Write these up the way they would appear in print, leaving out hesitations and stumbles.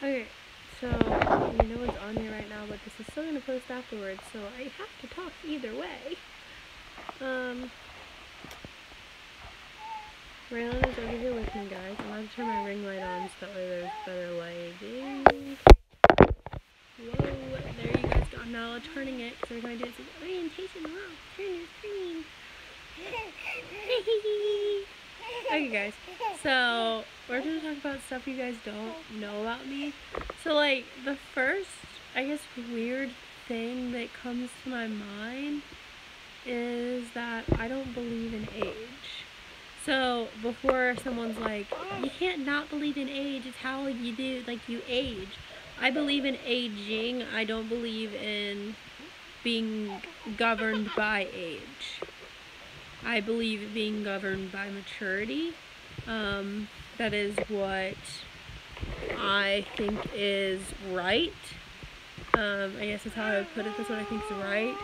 Okay, so no one's on here right now, but this is still gonna post afterwards, so I have to talk either way. Raylan is over here with me, guys. I'm going to turn my ring light on so that way there's better lighting. Whoa, there you guys go. I'm not turning it because every time I do it, it says orientation wrong. Turn your screen. Okay, guys. So, we're going to talk about stuff you guys don't know about me. So, like, the first, I guess, weird thing that comes to my mind is that I don't believe in age. So, before someone's like, you can't not believe in age, it's how you do, like, you age. I believe in aging. I don't believe in being governed by age. I believe in being governed by maturity. That is what I think is right. I guess that's how I would put it. That's what I think is right.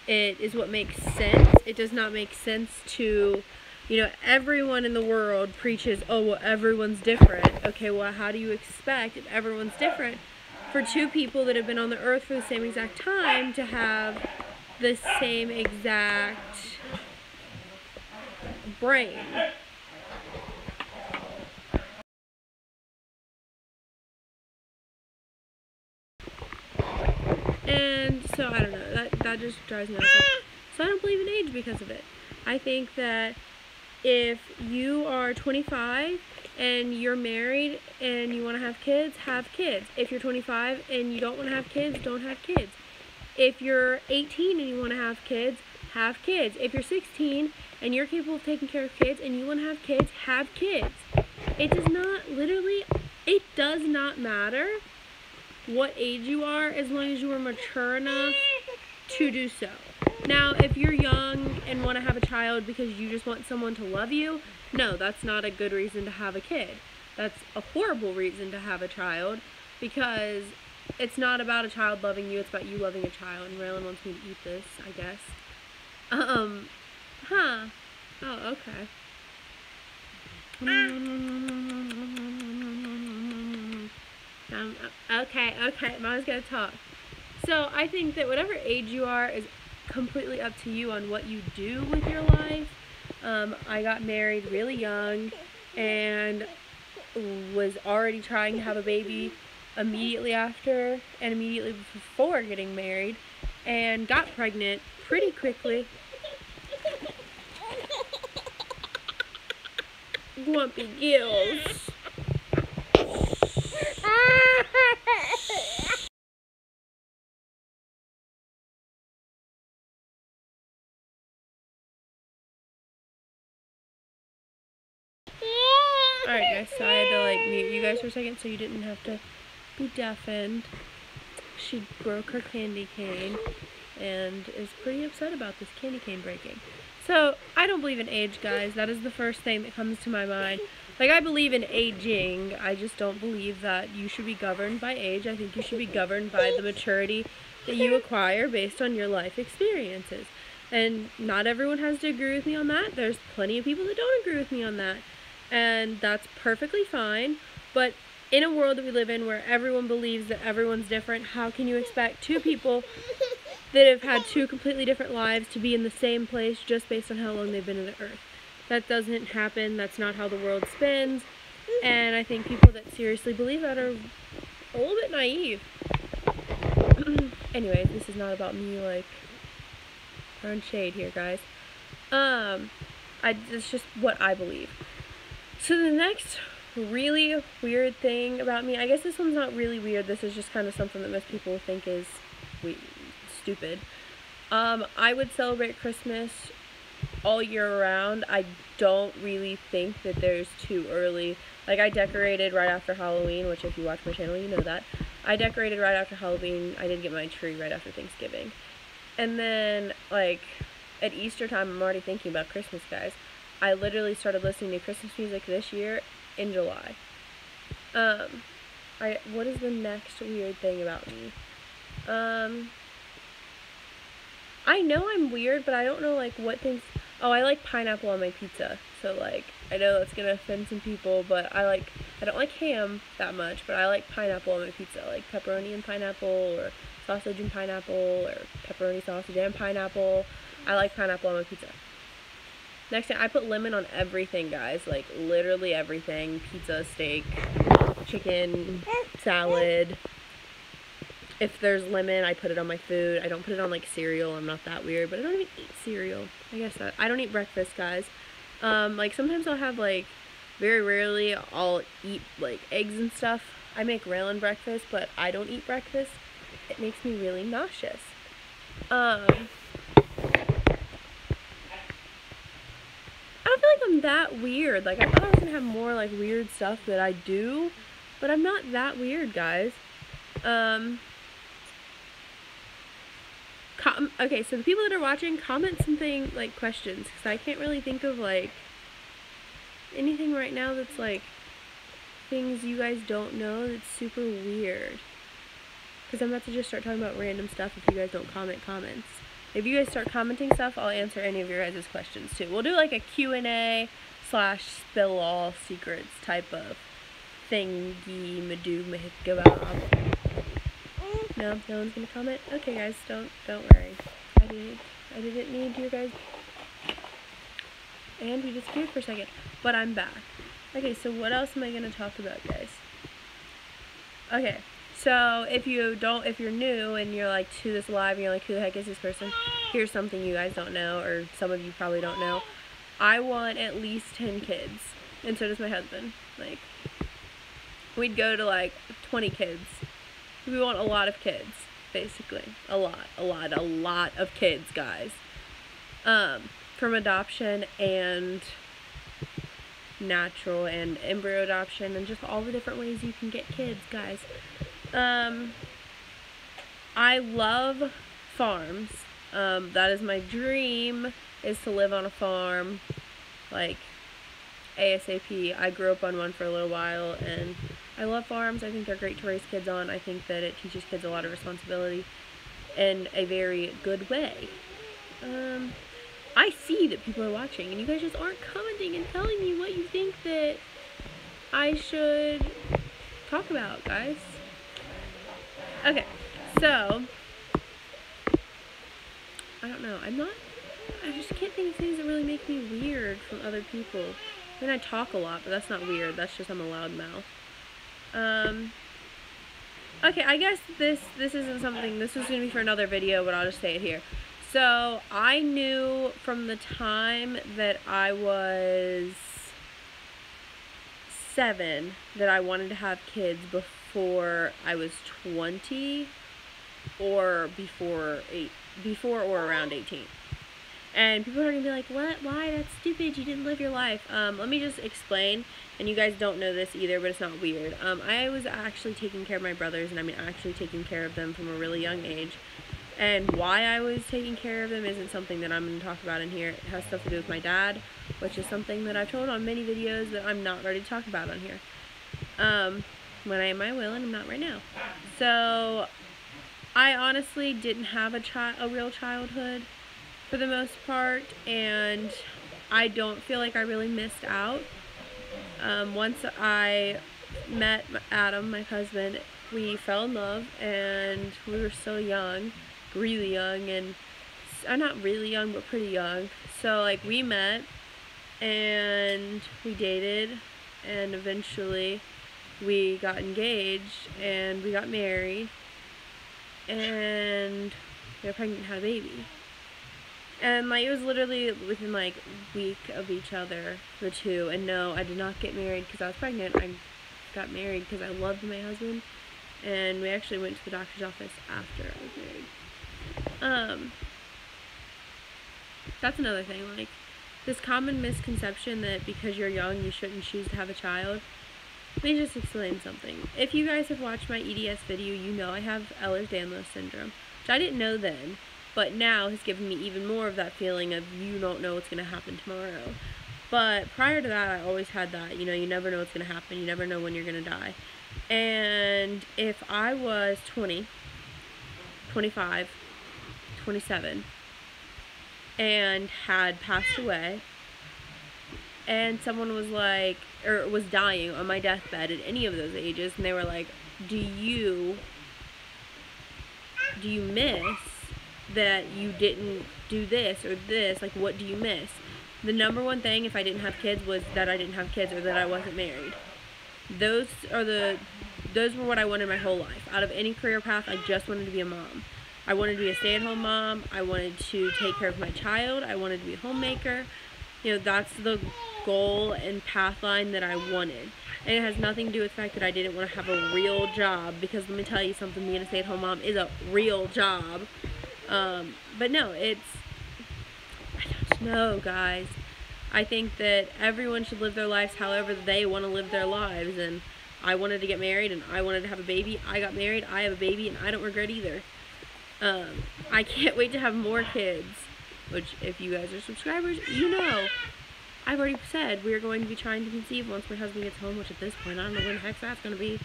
It is what makes sense. It does not make sense to, everyone in the world preaches, oh, well, everyone's different. Okay, well, how do you expect, if everyone's different, for two people that have been on the earth for the same exact time to have the same exact brain? And so, I don't know, that just drives me nuts. So I don't believe in age because of it. I think that if you are 25 and you're married and you want to have kids, have kids. If you're 25 and you don't want to have kids, don't have kids. If you're 18 and you want to have kids, have kids. If you're 16 and you're capable of taking care of kids and you want to have kids, have kids. It does not, literally, it does not matter what age you are as long as you are mature enough to do so. Now, if you're young and want to have a child because you just want someone to love you, no, that's not a good reason to have a kid. That's a horrible reason to have a child because it's not about a child loving you, it's about you loving a child. And Raylan wants me to eat this, I guess. Oh, okay. Okay, Mom's gonna talk. So I think that whatever age you are is completely up to you on what you do with your life. I got married really young and was already trying to have a baby immediately after and immediately before getting married and got pregnant pretty quickly. Grumpy gills. Alright guys, so I had to mute you guys for a second so you didn't have to be deafened. She broke her candy cane and is pretty upset about this candy cane breaking. So, I don't believe in age, guys. That is the first thing that comes to my mind. I believe in aging. I just don't believe that you should be governed by age. I think you should be governed by the maturity that you acquire based on your life experiences. And not everyone has to agree with me on that. There's plenty of people that don't agree with me on that. And that's perfectly fine. But in a world that we live in where everyone believes that everyone's different, how can you expect two people that have had two completely different lives to be in the same place just based on how long they've been on the earth? That doesn't happen. That's not how the world spins. And I think people that seriously believe that are a little bit naive. Anyway, this is not about me, throwing shade here, guys. It's just what I believe. So the next really weird thing about me, I guess this one's not really weird, this is just kind of something that most people think is stupid. I would celebrate Christmas all year round. I don't really think that there's too early. I decorated right after Halloween, which if you watch my channel, you know that. I decorated right after Halloween. I did get my tree right after Thanksgiving. And then, at Easter time, I'm already thinking about Christmas, guys. I literally started listening to Christmas music this year in July. What is the next weird thing about me? I know I'm weird, but I don't know, what things... Oh, I like pineapple on my pizza. So, I know that's gonna offend some people, but I don't like ham that much, but I like pineapple on my pizza, like pepperoni and pineapple, or sausage and pineapple, or pepperoni, sausage, and pineapple. I like pineapple on my pizza. Next thing, I put lemon on everything, guys, like literally everything. Pizza, steak, chicken, salad. If there's lemon, I put it on my food. I don't put it on like cereal. I'm not that weird, but I don't even eat cereal. I guess that I don't eat breakfast, guys. Like sometimes I'll have like, very rarely I'll eat like eggs and stuff. I make Raylan breakfast, but I don't eat breakfast. It makes me really nauseous. I don't feel like I'm that weird. Like I thought I was gonna have more like weird stuff that I do, but I'm not that weird, guys. Okay, so the people that are watching, comment something, like, questions, because I can't really think of, like, anything right now that's, like, things you guys don't know that's super weird. Because I'm about to just start talking about random stuff if you guys don't comment comments. If you guys start commenting stuff, I'll answer any of your guys' questions, too. We'll do, like, a Q&A / spill all secrets type of thingy-madoo-mahikabab. No, no one's gonna comment? Okay, guys, don't worry. I didn't need you guys. And we disappeared for a second, but I'm back. Okay, so what else am I gonna talk about, guys? Okay, so if you're new and you're like to this live and you're like, who the heck is this person? Here's something you guys don't know, or some of you probably don't know. I want at least 10 kids, and so does my husband. Like, we'd go to like 20 kids. We want a lot of kids, basically. A lot of kids, guys. From adoption and natural and embryo adoption and just all the different ways you can get kids, guys. I love farms. That is my dream, is to live on a farm, like, ASAP. I grew up on one for a little while, and I love farms. I think they're great to raise kids on. I think that it teaches kids a lot of responsibility in a very good way. I see that people are watching, and you guys just aren't commenting and telling me what you think that I should talk about, guys. Okay, so, I don't know. I just can't think of things that really make me weird from other people. I mean, I talk a lot, but that's not weird. That's just I'm a loud mouth. Okay, I guess this isn't something, this was going to be for another video, but I'll just say it here. So, I knew from the time that I was 7 that I wanted to have kids before I was 20, or before or around 18. And people are going to be like, what? Why? That's stupid. You didn't live your life. Let me just explain. And you guys don't know this either, but it's not weird. I was actually taking care of my brothers, and I mean actually taking care of them from a really young age. And why I was taking care of them isn't something that I'm going to talk about in here. It has stuff to do with my dad, which is something that I've told on many videos that I'm not ready to talk about on here. When I will, and I'm not right now. So, I honestly didn't have a real childhood, for the most part, and I don't feel like I really missed out. Once I met Adam, my husband, we fell in love, and we were so young, really young, and not really young, but pretty young. So, like, we met, and we dated, and eventually we got engaged, and we got married, and we got pregnant and had a baby. And, like, it was literally within, like, a week of each other, the two. And no, I did not get married because I was pregnant. I got married because I loved my husband. And we actually went to the doctor's office after I was married. That's another thing. Like, this common misconception that because you're young, you shouldn't choose to have a child. Let me just explain something. If you guys have watched my EDS video, you know I have Ehlers-Danlos syndrome, which I didn't know then. But now has given me even more of that feeling of you don't know what's going to happen tomorrow. But prior to that, I always had that. You know, you never know what's going to happen. You never know when you're going to die. And if I was 20, 25, 27, and had passed away, and someone was like, or was dying on my deathbed at any of those ages, and they were like, do you miss that you didn't do this or this? Like, what do you miss? The number one thing, if I didn't have kids, was that I didn't have kids or that I wasn't married. Those were what I wanted my whole life. Out of any career path, I just wanted to be a mom. I wanted to be a stay-at-home mom. I wanted to take care of my child. I wanted to be a homemaker. You know, that's the goal and path line that I wanted. And it has nothing to do with the fact that I didn't want to have a real job, because let me tell you something, being a stay-at-home mom is a real job. But no, I don't know, guys. I think that everyone should live their lives however they want to live their lives, and I wanted to get married, and I wanted to have a baby. I got married, I have a baby, and I don't regret either. I can't wait to have more kids, which, if you guys are subscribers, you know. I've already said we are going to be trying to conceive once my husband gets home, which at this point, I don't know when the heck that's going to be.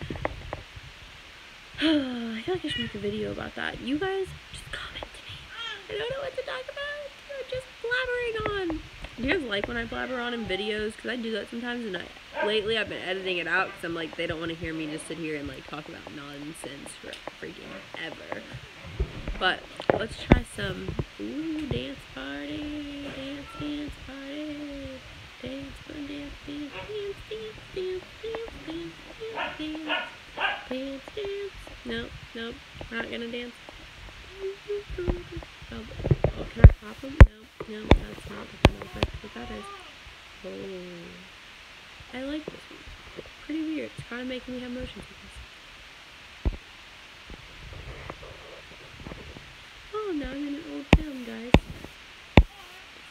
I feel like I should make a video about that. You guys, just comment to me. I don't know what to talk about. I'm just blabbering on. Do you guys like when I blabber on in videos? Because I do that sometimes, and lately I've been editing it out because I'm like, they don't want to hear me just sit here and like talk about nonsense for freaking ever. But let's try some dance party, dance party, dance fun, dance, Nope, nope, we're not gonna dance. Oh, can I pop them? No, that's not the kind of effect that that is. Oh, I like this one. Pretty weird. It's kind of making me have motion sickness. Oh, now I'm in an old film, guys.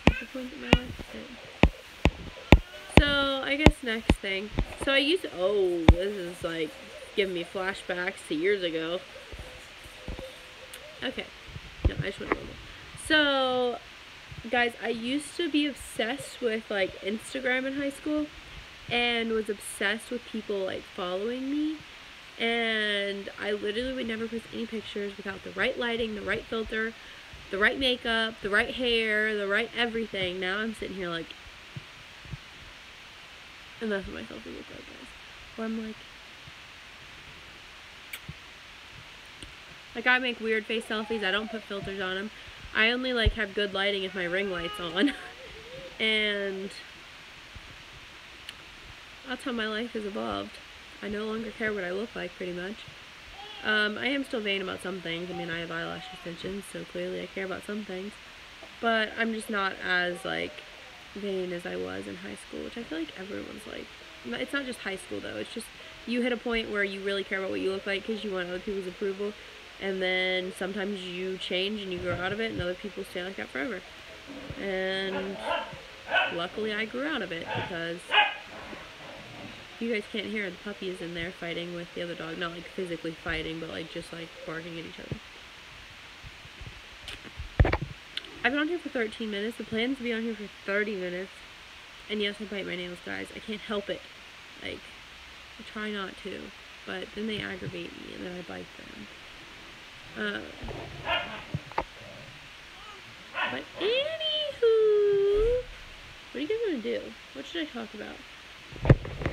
That's the point that my life is at. So, I guess next thing. So, I used to, oh, this is like giving me flashbacks to years ago. Okay. No, I just went normal. So, guys, I used to be obsessed with, like, Instagram in high school, and was obsessed with people, like, following me, and I literally would never post any pictures without the right lighting, the right filter, the right makeup, the right hair, the right everything. Now I'm sitting here, like, and that's what my selfies look like, guys, where I'm like, I make weird face selfies. I don't put filters on them. I only, like, have good lighting if my ring light's on. And that's how my life has evolved. I no longer care what I look like, pretty much. I am still vain about some things. I mean, I have eyelash extensions, so clearly I care about some things. But I'm just not as, like, vain as I was in high school, which I feel like everyone's like. It's not just high school, though. It's just you hit a point where you really care about what you look like because you want other people's approval. And then sometimes you change and you grow out of it, and other people stay like that forever. And luckily I grew out of it, because you guys can't hear, the puppy is in there fighting with the other dog. Not like physically fighting, but like just like barking at each other. I've been on here for 13 minutes. The plan is to be on here for 30 minutes. And yes, I bite my nails, guys. I can't help it. Like, I try not to, but then they aggravate me and then I bite them. But anywho, what are you guys gonna do? What should I talk about?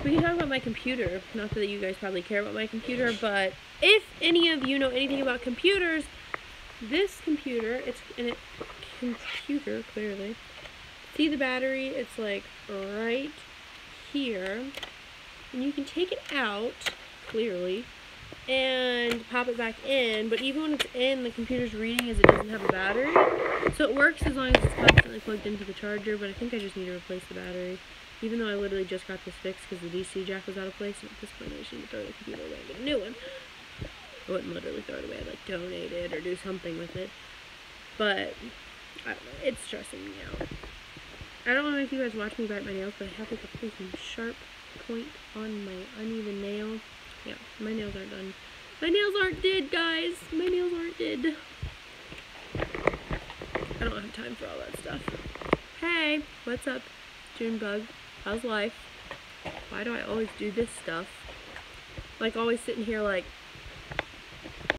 We can talk about my computer. Not that you guys probably care about my computer, but if any of you know anything about computers, this computer, it's in a computer, clearly. See the battery? It's like right here. And you can take it out, clearly, and pop it back in, but even when it's in, the computer's reading as it doesn't have a battery. So it works as long as it's constantly plugged into the charger, but I think I just need to replace the battery. Even though I literally just got this fixed because the DC jack was out of place, and at this point I just need to throw the computer away and get a new one. I wouldn't literally throw it away, I'd like donate it or do something with it. But, I don't know, it's stressing me out. I don't know if you guys watch me bite my nails, but I have like a freaking sharp point on my uneven nail. Yeah, my nails aren't done. My nails aren't dead, guys. My nails aren't dead. I don't have time for all that stuff. Hey, what's up, Junebug? How's life? Why do I always do this stuff? Like, always sitting here like,